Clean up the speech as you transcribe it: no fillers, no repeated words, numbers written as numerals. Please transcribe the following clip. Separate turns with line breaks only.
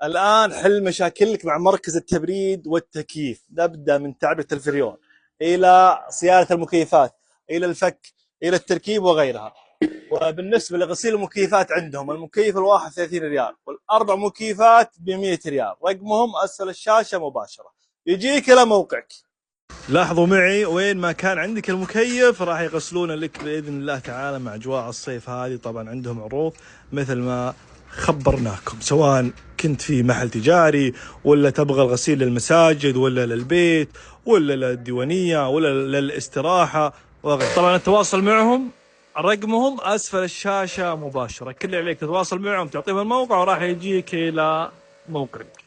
الآن حل مشاكلك مع مركز التبريد والتكييف. نبدأ من تعبئة الفريون إلى صيانة المكيفات، إلى الفك، إلى التركيب وغيرها. وبالنسبة لغسيل المكيفات عندهم المكيف الواحد 30 ريال والأربع مكيفات ب 100 ريال، رقمهم أسفل الشاشة مباشرة، يجيك إلى موقعك. لاحظوا معي وين ما كان عندك المكيف راح يغسلونه لك بإذن الله تعالى مع أجواء الصيف هذه. طبعا عندهم عروض مثل ما خبرناكم، سواء كنت في محل تجاري ولا تبغى الغسيل للمساجد ولا للبيت ولا للديوانية ولا للاستراحة وغيره. طبعا التواصل معهم رقمهم أسفل الشاشة مباشرة، كل اللي عليك تتواصل معهم، تعطيهم الموقع وراح يجيك إلى موقعك.